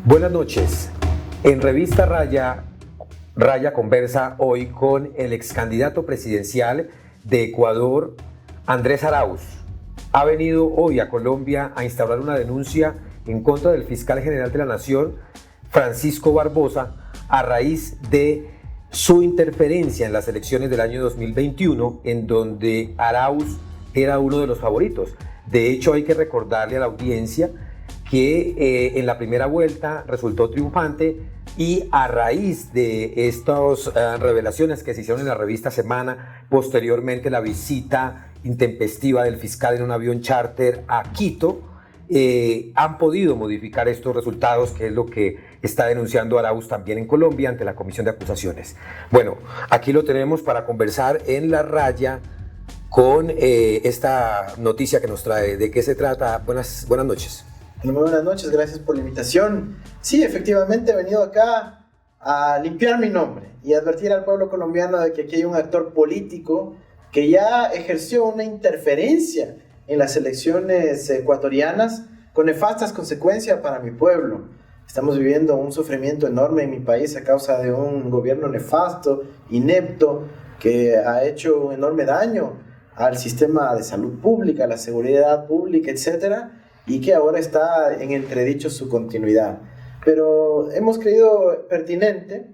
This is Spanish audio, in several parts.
Buenas noches. En Revista Raya, Raya conversa hoy con el ex candidato presidencial de Ecuador, Andrés Arauz. Ha venido hoy a Colombia a instaurar una denuncia en contra del fiscal general de la Nación, Francisco Barbosa, a raíz de su interferencia en las elecciones del año 2021, en donde Arauz era uno de los favoritos. De hecho, hay que recordarle a la audiencia que en la primera vuelta resultó triunfante, y a raíz de estas revelaciones que se hicieron en la revista Semana, posteriormente la visita intempestiva del fiscal en un avión charter a Quito, han podido modificar estos resultados, que es lo que está denunciando Arauz también en Colombia ante la Comisión de Acusaciones. Bueno, aquí lo tenemos para conversar en La Raya con esta noticia que nos trae. ¿De qué se trata? Buenas noches. Muy buenas noches, gracias por la invitación. Sí, efectivamente he venido acá a limpiar mi nombre y advertir al pueblo colombiano de que aquí hay un actor político que ya ejerció una interferencia en las elecciones ecuatorianas con nefastas consecuencias para mi pueblo. Estamos viviendo un sufrimiento enorme en mi país a causa de un gobierno nefasto, inepto, que ha hecho un enorme daño al sistema de salud pública, a la seguridad pública, etcétera, y que ahora está en entredicho su continuidad. Pero hemos creído pertinente,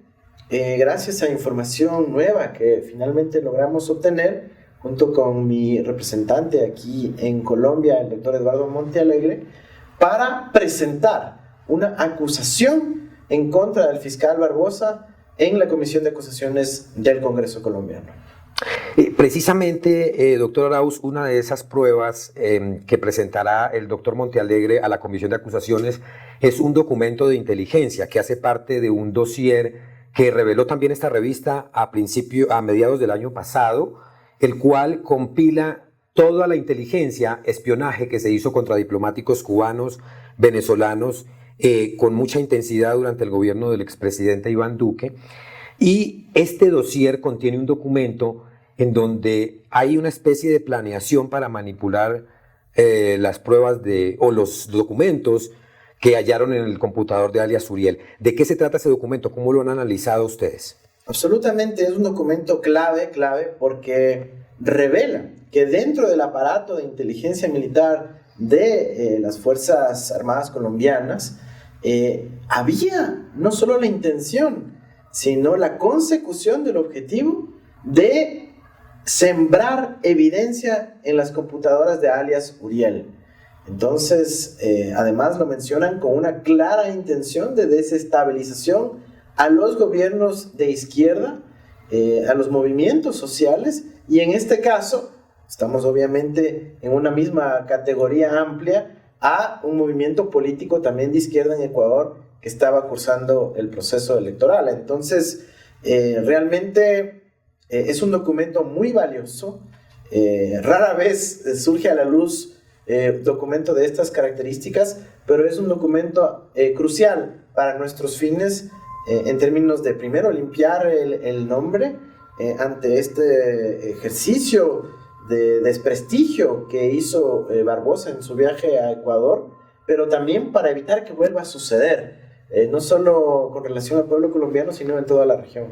gracias a información nueva que finalmente logramos obtener, junto con mi representante aquí en Colombia, el doctor Eduardo Montealegre, para presentar una acusación en contra del fiscal Barbosa en la Comisión de Acusaciones del Congreso colombiano. Precisamente, doctor Arauz, una de esas pruebas que presentará el doctor Montealegre a la Comisión de Acusaciones es un documento de inteligencia que hace parte de un dossier que reveló también esta revista a mediados del año pasado, el cual compila toda la inteligencia, espionaje que se hizo contra diplomáticos cubanos, venezolanos, con mucha intensidad durante el gobierno del expresidente Iván Duque. Y este dossier contiene un documento en donde hay una especie de planeación para manipular las pruebas o los documentos que hallaron en el computador de alias Uriel. ¿De qué se trata ese documento? ¿Cómo lo han analizado ustedes? Absolutamente, es un documento clave, porque revela que dentro del aparato de inteligencia militar de las Fuerzas Armadas colombianas había no solo la intención, sino la consecución del objetivo de sembrar evidencia en las computadoras de alias Uriel. Entonces, además lo mencionan con una clara intención de desestabilización a los gobiernos de izquierda, a los movimientos sociales, y en este caso, estamos obviamente en una misma categoría amplia, a un movimiento político también de izquierda en Ecuador que estaba cursando el proceso electoral. Entonces, realmente es un documento muy valioso. Rara vez surge a la luz documento de estas características, pero es un documento crucial para nuestros fines en términos de, primero, limpiar el nombre ante este ejercicio de desprestigio que hizo Barbosa en su viaje a Ecuador, pero también para evitar que vuelva a suceder, no solo con relación al pueblo colombiano, sino en toda la región.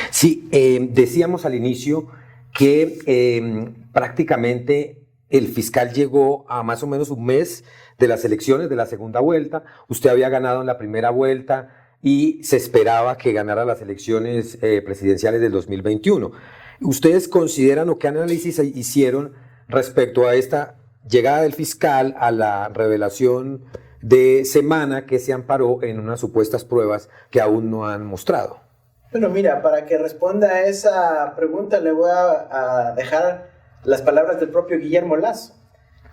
Sí, decíamos al inicio que prácticamente el fiscal llegó a más o menos un mes de las elecciones de la segunda vuelta. Usted había ganado en la primera vuelta y se esperaba que ganara las elecciones presidenciales del 2021. ¿Ustedes consideran o qué análisis hicieron respecto a esta llegada del fiscal, a la revelación de Semana que se amparó en unas supuestas pruebas que aún no han mostrado? Bueno, mira, para que responda a esa pregunta le voy a dejar las palabras del propio Guillermo Lasso,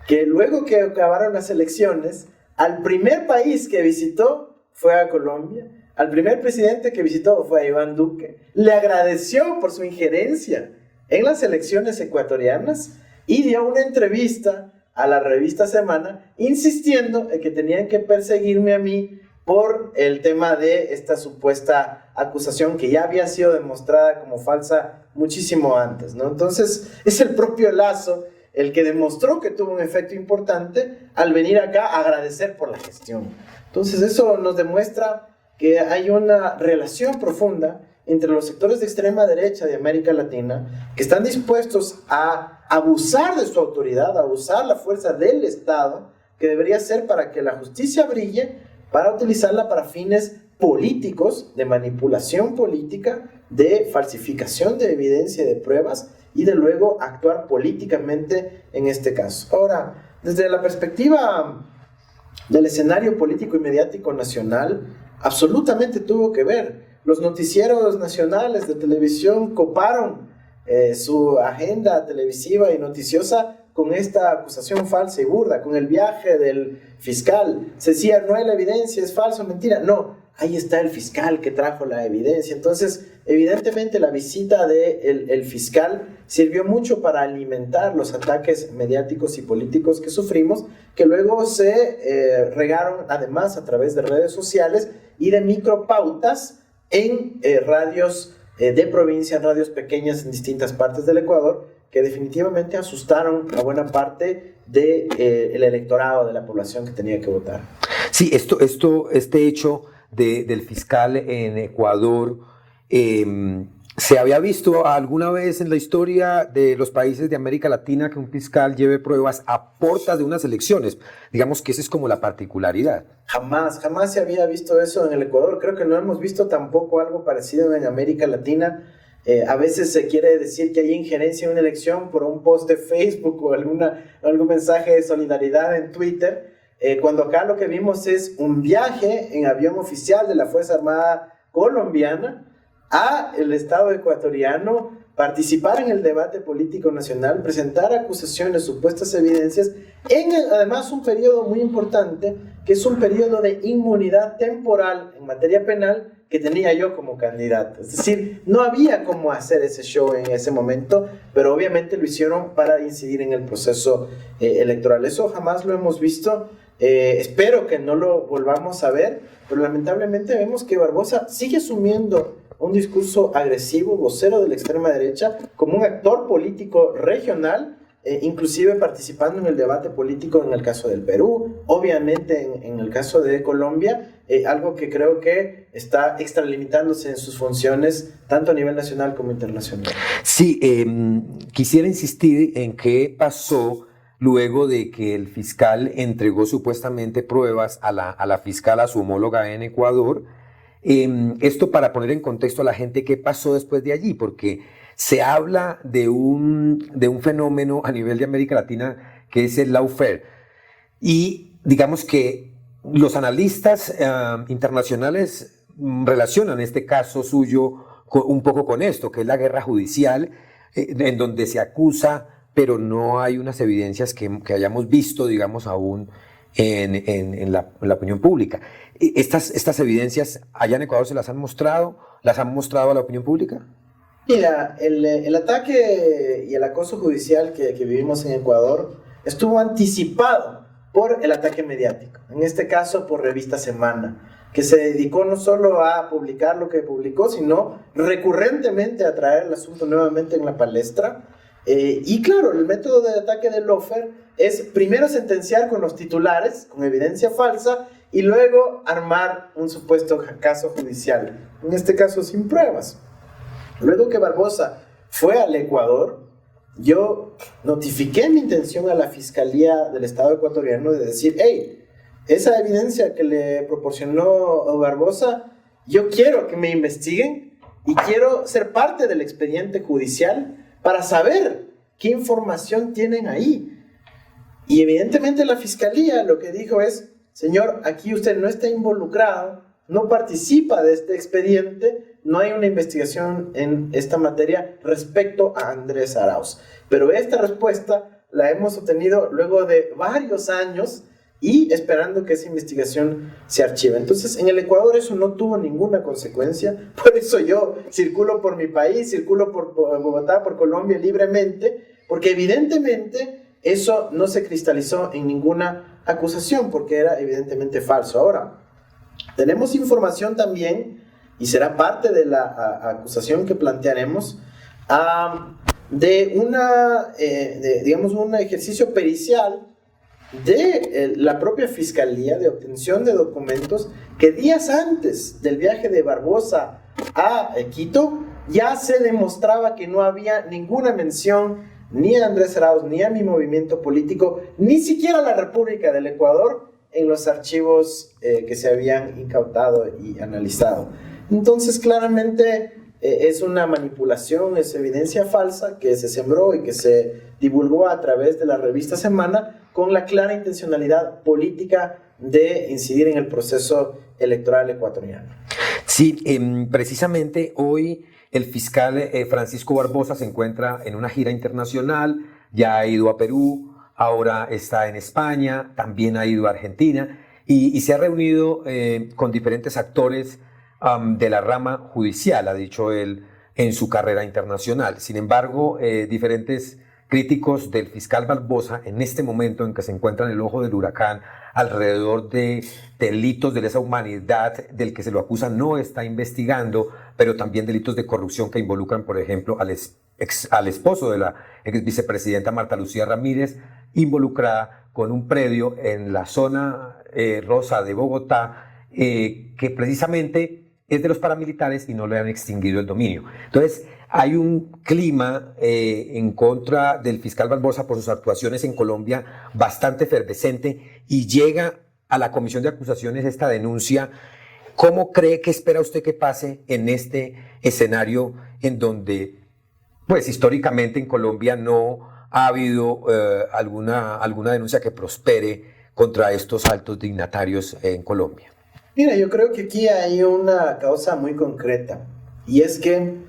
que luego que acabaron las elecciones, al primer país que visitó fue a Colombia, al primer presidente que visitó fue a Iván Duque, le agradeció por su injerencia en las elecciones ecuatorianas y dio una entrevista a la revista Semana insistiendo en que tenían que perseguirme a mí por el tema de esta supuesta acusación que ya había sido demostrada como falsa muchísimo antes, ¿no? Entonces es el propio Lasso el que demostró que tuvo un efecto importante al venir acá a agradecer por la gestión. Entonces eso nos demuestra que hay una relación profunda entre los sectores de extrema derecha de América Latina que están dispuestos a abusar de su autoridad, a usar la fuerza del Estado, que debería ser para que la justicia brille, para utilizarla para fines políticos, de manipulación política, de falsificación de evidencia y de pruebas, y de luego actuar políticamente en este caso. Ahora, desde la perspectiva del escenario político y mediático nacional, absolutamente tuvo que ver. Los noticieros nacionales de televisión coparon su agenda televisiva y noticiosa con esta acusación falsa y burda, con el viaje del fiscal. Se decía, no hay la evidencia, es falso, mentira. No, ahí está el fiscal que trajo la evidencia. Entonces, evidentemente la visita del fiscal sirvió mucho para alimentar los ataques mediáticos y políticos que sufrimos, que luego se regaron además a través de redes sociales y de micropautas en radios de provincia, en radios pequeñas en distintas partes del Ecuador, que definitivamente asustaron a buena parte del electorado, de la población que tenía que votar. Sí, este hecho del fiscal en Ecuador, ¿se había visto alguna vez en la historia de los países de América Latina que un fiscal lleve pruebas a puertas de unas elecciones? Digamos que esa es como la particularidad. Jamás se había visto eso en el Ecuador. Creo que no hemos visto tampoco algo parecido en América Latina. A veces se quiere decir que hay injerencia en una elección por un post de Facebook o algún mensaje de solidaridad en Twitter, cuando acá lo que vimos es un viaje en avión oficial de la Fuerza Armada colombiana a el Estado ecuatoriano, participar en el debate político nacional, presentar acusaciones, supuestas evidencias, además un periodo muy importante, que es un periodo de inmunidad temporal en materia penal que tenía yo como candidato. Es decir, no había cómo hacer ese show en ese momento, pero obviamente lo hicieron para incidir en el proceso electoral. Eso jamás lo hemos visto. Espero que no lo volvamos a ver, pero lamentablemente vemos que Barbosa sigue asumiendo un discurso agresivo, vocero de la extrema derecha, como un actor político regional, inclusive participando en el debate político en el caso del Perú, obviamente en el caso de Colombia, algo que creo que está extralimitándose en sus funciones, tanto a nivel nacional como internacional. Sí, quisiera insistir en qué pasó luego de que el fiscal entregó supuestamente pruebas a la fiscal, a su homóloga en Ecuador. Esto para poner en contexto a la gente qué pasó después de allí, porque se habla de un fenómeno a nivel de América Latina que es el lawfare. Y digamos que los analistas internacionales relacionan este caso suyo un poco con esto, que es la guerra judicial, en donde se acusa, pero no hay unas evidencias que hayamos visto, digamos, aún en la opinión pública. ¿Estas evidencias allá en Ecuador se las han mostrado a la opinión pública? Mira, el ataque y el acoso judicial que vivimos en Ecuador estuvo anticipado por el ataque mediático, en este caso por Revista Semana, que se dedicó no solo a publicar lo que publicó, sino recurrentemente a traer el asunto nuevamente en la palestra. Y claro, el método de ataque del lawfare es primero sentenciar con los titulares, con evidencia falsa, y luego armar un supuesto caso judicial, en este caso sin pruebas. Luego que Barbosa fue al Ecuador, yo notifiqué mi intención a la Fiscalía del Estado ecuatoriano de decir, hey, esa evidencia que le proporcionó Barbosa, yo quiero que me investiguen y quiero ser parte del expediente judicial para saber qué información tienen ahí. Y evidentemente la Fiscalía lo que dijo es, señor, aquí usted no está involucrado, no participa de este expediente, no hay una investigación en esta materia respecto a Andrés Arauz. Pero esta respuesta la hemos obtenido luego de varios años y esperando que esa investigación se archive. Entonces, en el Ecuador eso no tuvo ninguna consecuencia, por eso yo circulo por mi país, circulo por Bogotá, por Colombia libremente, porque evidentemente eso no se cristalizó en ninguna acusación, porque era evidentemente falso. Ahora, tenemos información también, y será parte de la acusación que plantearemos, de digamos, un ejercicio pericial de la propia fiscalía de obtención de documentos que días antes del viaje de Barbosa a Quito ya se demostraba que no había ninguna mención ni a Andrés Arauz, ni a mi movimiento político, ni siquiera a la República del Ecuador en los archivos que se habían incautado y analizado. Entonces, claramente es una manipulación, es evidencia falsa que se sembró y que se divulgó a través de la revista Semana con la clara intencionalidad política de incidir en el proceso electoral ecuatoriano. Sí, precisamente hoy el fiscal Francisco Barbosa se encuentra en una gira internacional, ya ha ido a Perú, ahora está en España, también ha ido a Argentina y se ha reunido con diferentes actores de la rama judicial, ha dicho él, en su carrera internacional. Sin embargo, diferentes críticos del fiscal Barbosa, en este momento en que se encuentra en el ojo del huracán, alrededor de delitos de lesa humanidad del que se lo acusa, no está investigando, pero también delitos de corrupción que involucran, por ejemplo, al esposo de la ex vicepresidenta Marta Lucía Ramírez, involucrada con un predio en la zona rosa de Bogotá, que precisamente es de los paramilitares y no le han extinguido el dominio. Entonces, hay un clima en contra del fiscal Barbosa por sus actuaciones en Colombia bastante efervescente y llega a la comisión de acusaciones esta denuncia. ¿Cómo cree que espera usted que pase en este escenario en donde, pues históricamente en Colombia no ha habido alguna denuncia que prospere contra estos altos dignatarios en Colombia? Mira, yo creo que aquí hay una causa muy concreta, y es que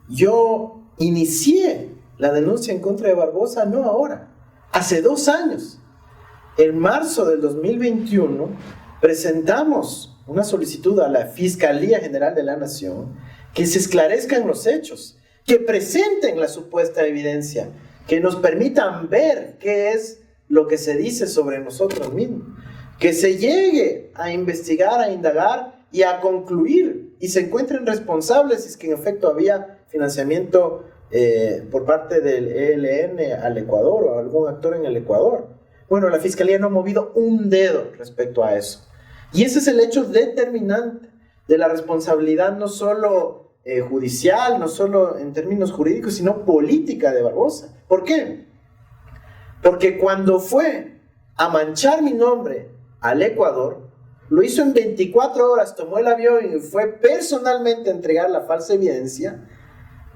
yo inicié la denuncia en contra de Barbosa no ahora, hace 2 años. En marzo del 2021 presentamos una solicitud a la Fiscalía General de la Nación que se esclarezcan los hechos, que presenten la supuesta evidencia, que nos permitan ver qué es lo que se dice sobre nosotros mismos, que se llegue a investigar, a indagar y a concluir y se encuentren responsables si es que en efecto había financiamiento por parte del ELN al Ecuador o algún actor en el Ecuador. Bueno, la Fiscalía no ha movido un dedo respecto a eso. Y ese es el hecho determinante de la responsabilidad no solo judicial, no solo en términos jurídicos, sino política de Barbosa. ¿Por qué? Porque cuando fue a manchar mi nombre al Ecuador, lo hizo en 24 horas, tomó el avión y fue personalmente a entregar la falsa evidencia,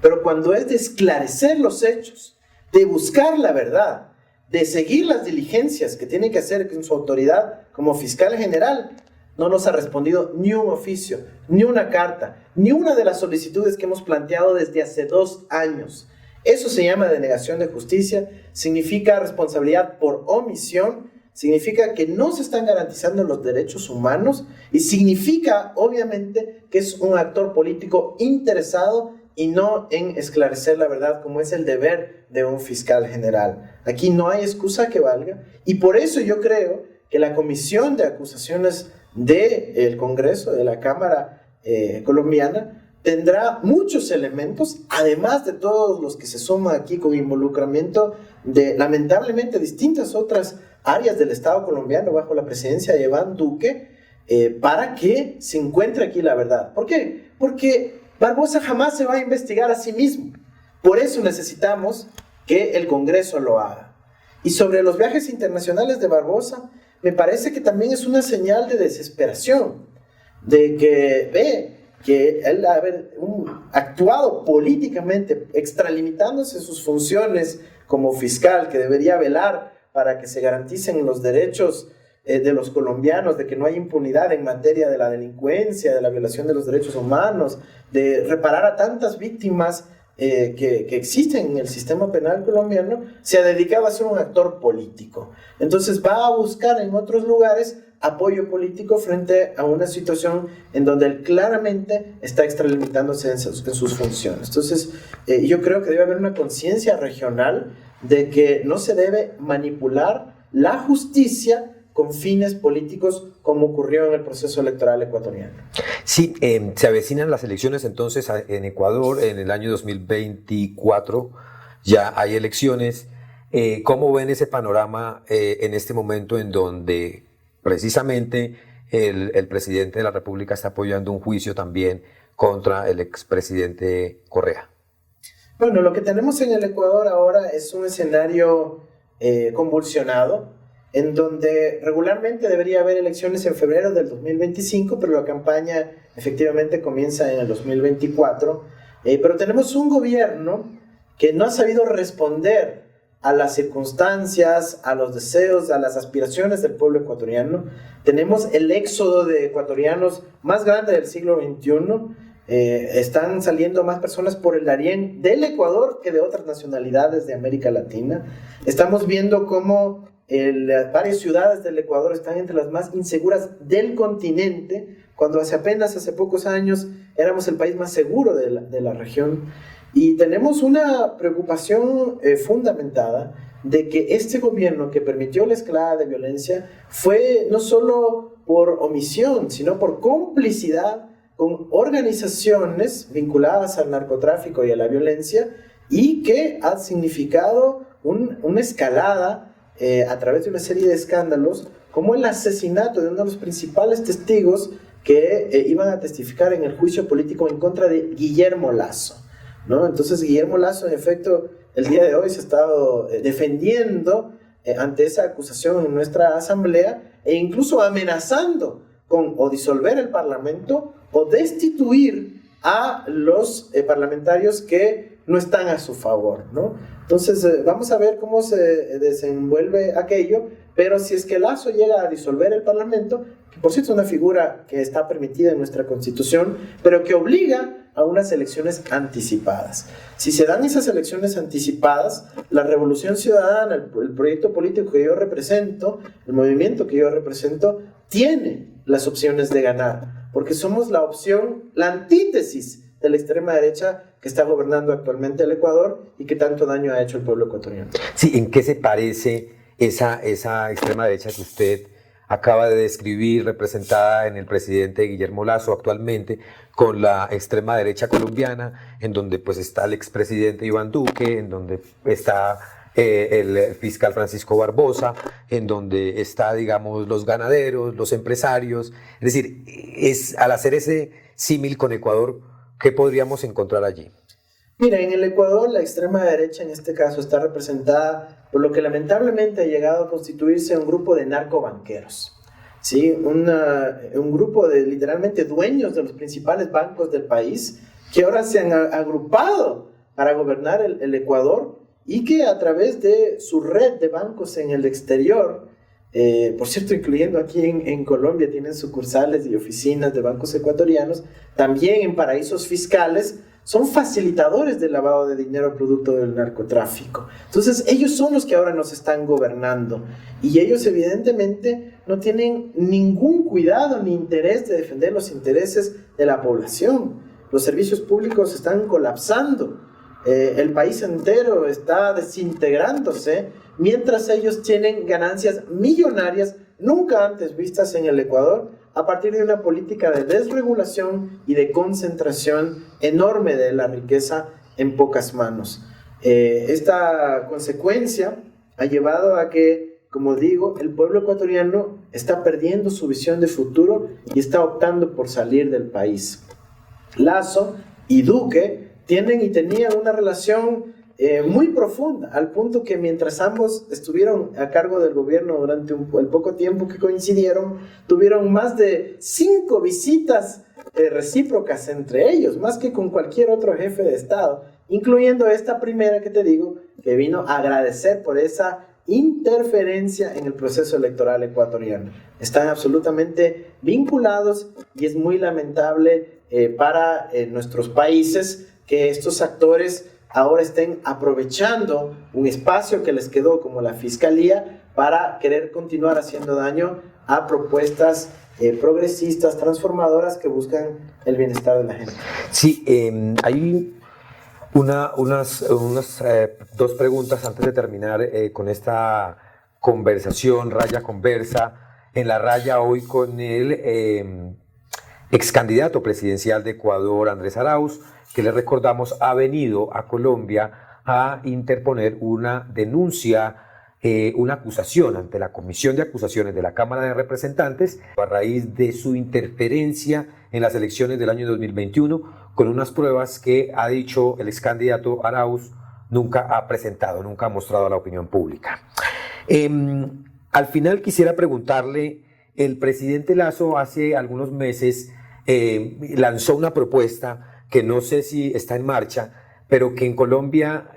pero cuando es de esclarecer los hechos, de buscar la verdad, de seguir las diligencias que tiene que hacer con su autoridad como fiscal general, no nos ha respondido ni un oficio, ni una carta, ni una de las solicitudes que hemos planteado desde hace 2 años. Eso se llama denegación de justicia, significa responsabilidad por omisión, significa que no se están garantizando los derechos humanos y significa, obviamente, que es un actor político interesado y no en esclarecer la verdad, como es el deber de un fiscal general. Aquí no hay excusa que valga y por eso yo creo que la comisión de acusaciones del Congreso, de la Cámara colombiana, tendrá muchos elementos, además de todos los que se suman aquí con involucramiento de, lamentablemente, distintas otras áreas del Estado colombiano bajo la presidencia de Iván Duque, para que se encuentre aquí la verdad. ¿Por qué? Porque Barbosa jamás se va a investigar a sí mismo. Por eso necesitamos que el Congreso lo haga. Y sobre los viajes internacionales de Barbosa, me parece que también es una señal de desesperación, de que ve que él haber actuado políticamente, extralimitándose sus funciones como fiscal, que debería velar para que se garanticen los derechos de los colombianos, de que no hay impunidad en materia de la delincuencia, de la violación de los derechos humanos, de reparar a tantas víctimas que existen en el sistema penal colombiano, se ha dedicado a ser un actor político. Entonces va a buscar en otros lugares apoyo político frente a una situación en donde él claramente está extralimitándose en sus funciones. Entonces yo creo que debe haber una conciencia regional de que no se debe manipular la justicia con fines políticos como ocurrió en el proceso electoral ecuatoriano. Sí, se avecinan las elecciones entonces en Ecuador en el año 2024, ya hay elecciones. ¿Cómo ven ese panorama en este momento en donde precisamente el presidente de la República está apoyando un juicio también contra el expresidente Correa? Bueno, lo que tenemos en el Ecuador ahora es un escenario convulsionado, en donde regularmente debería haber elecciones en febrero del 2025, pero la campaña efectivamente comienza en el 2024. Pero tenemos un gobierno que no ha sabido responder a las circunstancias, a los deseos, a las aspiraciones del pueblo ecuatoriano. Tenemos el éxodo de ecuatorianos más grande del siglo XXI. Están saliendo más personas por el Darién del Ecuador que de otras nacionalidades de América Latina. Estamos viendo cómo varias ciudades del Ecuador están entre las más inseguras del continente, cuando hace pocos años éramos el país más seguro de la región. Y tenemos una preocupación fundamentada de que este gobierno que permitió la escalada de violencia fue no solo por omisión, sino por complicidad con organizaciones vinculadas al narcotráfico y a la violencia, y que ha significado una escalada a través de una serie de escándalos, como el asesinato de uno de los principales testigos que iban a testificar en el juicio político en contra de Guillermo Lasso, ¿no? Entonces Guillermo Lasso, en efecto, el día de hoy se ha estado defendiendo ante esa acusación en nuestra asamblea, e incluso amenazando con o disolver el Parlamento o destituir a los parlamentarios que no están a su favor, ¿no? Entonces vamos a ver cómo se desenvuelve aquello, pero si es que Lasso llega a disolver el Parlamento, que por cierto es una figura que está permitida en nuestra Constitución, pero que obliga a unas elecciones anticipadas. Si se dan esas elecciones anticipadas, la Revolución Ciudadana, el proyecto político que yo represento, el movimiento que yo represento, tiene las opciones de ganar, porque somos la opción, la antítesis de la extrema derecha que está gobernando actualmente el Ecuador y que tanto daño ha hecho al pueblo ecuatoriano. Sí, ¿en qué se parece esa extrema derecha que usted acaba de describir, representada en el presidente Guillermo Lasso actualmente, con la extrema derecha colombiana, en donde pues está el expresidente Iván Duque, en donde está el fiscal Francisco Barbosa, en donde está, digamos, los ganaderos, los empresarios? Es decir, al hacer ese símil con Ecuador, ¿qué podríamos encontrar allí? Mira, en el Ecuador la extrema derecha en este caso está representada por lo que lamentablemente ha llegado a constituirse un grupo de narcobanqueros, ¿sí? Un grupo de literalmente dueños de los principales bancos del país, que ahora se han agrupado para gobernar el Ecuador, y que a través de su red de bancos en el exterior, por cierto, incluyendo aquí en Colombia, tienen sucursales y oficinas de bancos ecuatorianos, también en paraísos fiscales, son facilitadores del lavado de dinero producto del narcotráfico. Entonces ellos son los que ahora nos están gobernando, y ellos evidentemente no tienen ningún cuidado ni interés de defender los intereses de la población. Los servicios públicos están colapsando, el país entero está desintegrándose, mientras ellos tienen ganancias millonarias nunca antes vistas en el Ecuador, a partir de una política de desregulación y de concentración enorme de la riqueza en pocas manos. Esta consecuencia ha llevado a que, como digo, el pueblo ecuatoriano está perdiendo su visión de futuro y está optando por salir del país. Lasso y Duque tienen y tenían una relación muy profunda, al punto que mientras ambos estuvieron a cargo del gobierno durante el poco tiempo que coincidieron, tuvieron más de 5 visitas recíprocas entre ellos, más que con cualquier otro jefe de Estado, incluyendo esta primera que te digo, que vino a agradecer por esa interferencia en el proceso electoral ecuatoriano. Están absolutamente vinculados, y es muy lamentable para nuestros países que estos actores ahora estén aprovechando un espacio que les quedó como la Fiscalía para querer continuar haciendo daño a propuestas progresistas, transformadoras, que buscan el bienestar de la gente. Sí, hay unas dos preguntas antes de terminar con esta conversación, Raya Conversa. En la raya hoy con el ex candidato presidencial de Ecuador, Andrés Arauz, que le recordamos ha venido a Colombia a interponer una denuncia, una acusación ante la Comisión de Acusaciones de la Cámara de Representantes a raíz de su interferencia en las elecciones del año 2021 con unas pruebas que, ha dicho el ex candidato Arauz, nunca ha presentado, nunca ha mostrado a la opinión pública. Al final quisiera preguntarle, el presidente Lasso hace algunos meses lanzó una propuesta que no sé si está en marcha, pero que en Colombia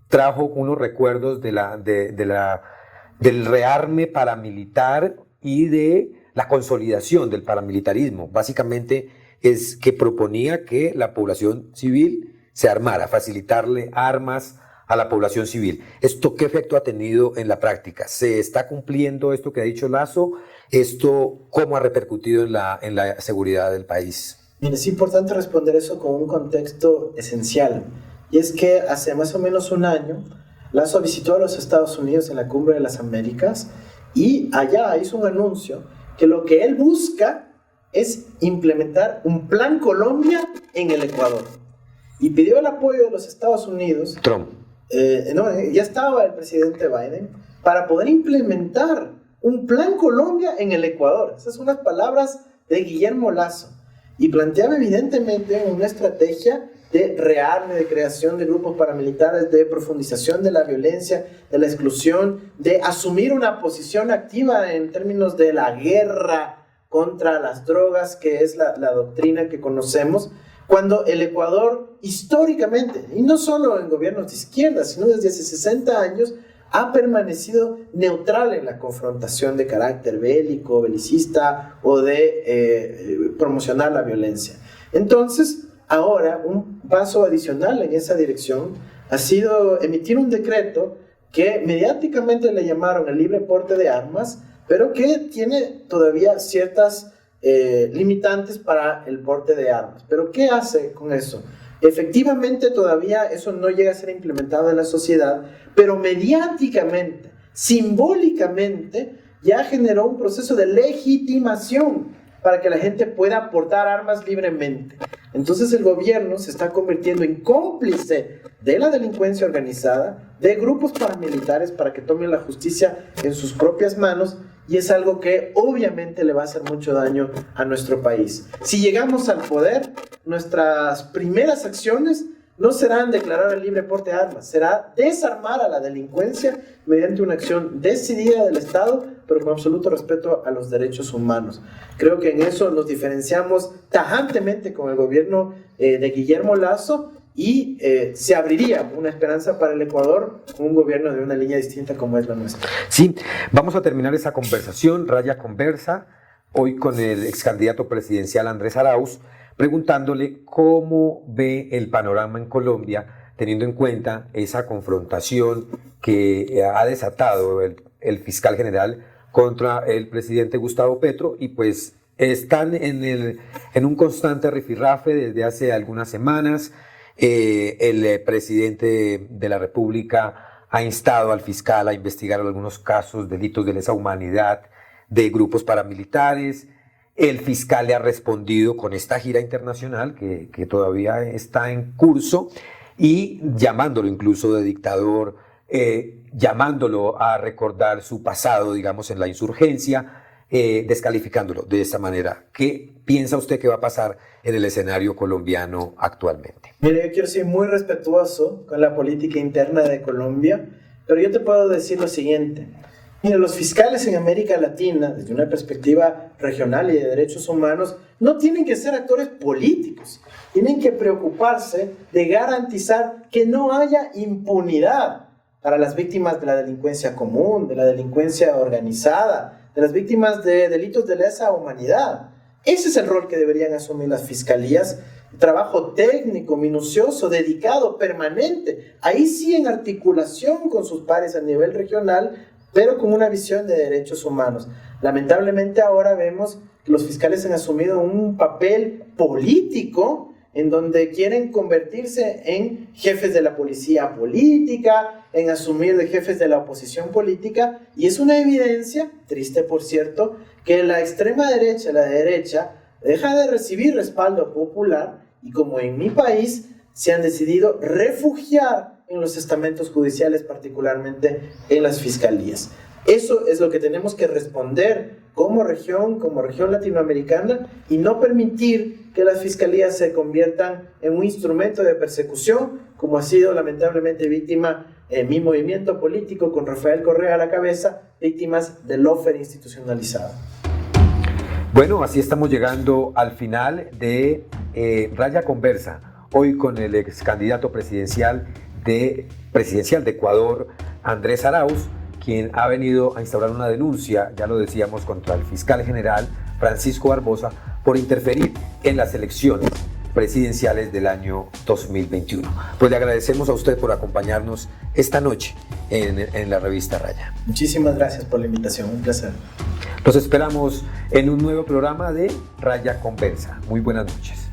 trajo unos recuerdos del rearme paramilitar y de la consolidación del paramilitarismo. Básicamente es que proponía que la población civil se armara, facilitarle armas a la población civil. ¿Esto qué efecto ha tenido en la práctica? ¿Se está cumpliendo esto que ha dicho Lasso? ¿Esto cómo ha repercutido en la seguridad del país? Mire, es importante responder eso con un contexto esencial. Y es que hace más o menos un año, Lasso visitó a los Estados Unidos en la Cumbre de las Américas y allá hizo un anuncio que lo que él busca es implementar un Plan Colombia en el Ecuador. Y pidió el apoyo de los Estados Unidos. Trump. Ya estaba el presidente Biden para poder implementar un Plan Colombia en el Ecuador. Esas son unas palabras de Guillermo Lasso. Y planteaba evidentemente una estrategia de rearme, de creación de grupos paramilitares, de profundización de la violencia, de la exclusión, de asumir una posición activa en términos de la guerra contra las drogas, que es la doctrina que conocemos, cuando el Ecuador históricamente, y no solo en gobiernos de izquierda, sino desde hace 60 años, ha permanecido neutral en la confrontación de carácter bélico, belicista o de promocionar la violencia. Entonces, ahora un paso adicional en esa dirección ha sido emitir un decreto que mediáticamente le llamaron el libre porte de armas, pero que tiene todavía ciertas limitantes para el porte de armas. ¿Pero qué hace con eso? Efectivamente, todavía eso no llega a ser implementado en la sociedad, pero mediáticamente, simbólicamente, ya generó un proceso de legitimación para que la gente pueda portar armas libremente. Entonces el gobierno se está convirtiendo en cómplice de la delincuencia organizada, de grupos paramilitares para que tomen la justicia en sus propias manos, y es algo que obviamente le va a hacer mucho daño a nuestro país. Si llegamos al poder, nuestras primeras acciones no serán declarar el libre porte de armas, será desarmar a la delincuencia mediante una acción decidida del Estado, pero con absoluto respeto a los derechos humanos. Creo que en eso nos diferenciamos tajantemente con el gobierno de Guillermo Lasso, y se abriría una esperanza para el Ecuador con un gobierno de una línea distinta como es la nuestra. Sí, vamos a terminar esa conversación, Raya Conversa, hoy con el ex candidato presidencial Andrés Arauz, preguntándole cómo ve el panorama en Colombia, teniendo en cuenta esa confrontación que ha desatado el fiscal general contra el presidente Gustavo Petro, y pues están en un constante rifirrafe desde hace algunas semanas. El presidente de la República ha instado al fiscal a investigar algunos casos, delitos de lesa humanidad de grupos paramilitares. El fiscal le ha respondido con esta gira internacional que todavía está en curso, y llamándolo incluso de dictador, llamándolo a recordar su pasado, digamos, en la insurgencia, descalificándolo de esta manera. ¿Qué piensa usted que va a pasar en el escenario colombiano actualmente? Mire, yo quiero ser muy respetuoso con la política interna de Colombia, pero yo te puedo decir lo siguiente. Mire, los fiscales en América Latina, desde una perspectiva regional y de derechos humanos, no tienen que ser actores políticos. Tienen que preocuparse de garantizar que no haya impunidad para las víctimas de la delincuencia común, de la delincuencia organizada, de las víctimas de delitos de lesa humanidad. Ese es el rol que deberían asumir las fiscalías. Trabajo técnico, minucioso, dedicado, permanente. Ahí sí, en articulación con sus pares a nivel regional, pero con una visión de derechos humanos. Lamentablemente ahora vemos que los fiscales han asumido un papel político en donde quieren convertirse en jefes de la policía política, en asumir de jefes de la oposición política, y es una evidencia, triste por cierto, que la extrema derecha, la derecha, deja de recibir respaldo popular, y como en mi país, se han decidido refugiar en los estamentos judiciales, particularmente en las fiscalías. Eso es lo que tenemos que responder como región latinoamericana, y no permitir que las fiscalías se conviertan en un instrumento de persecución, como ha sido lamentablemente víctima mi movimiento político con Rafael Correa a la cabeza, víctimas del lawfare institucionalizado. Bueno, así estamos llegando al final de Raya Conversa, hoy con el ex candidato presidencial de Ecuador, Andrés Arauz, quien ha venido a instaurar una denuncia, ya lo decíamos, contra el fiscal general Francisco Barbosa por interferir en las elecciones presidenciales del año 2021. Pues le agradecemos a usted por acompañarnos esta noche en la revista Raya. Muchísimas gracias por la invitación, un placer. Los esperamos en un nuevo programa de Raya Conversa. Muy buenas noches.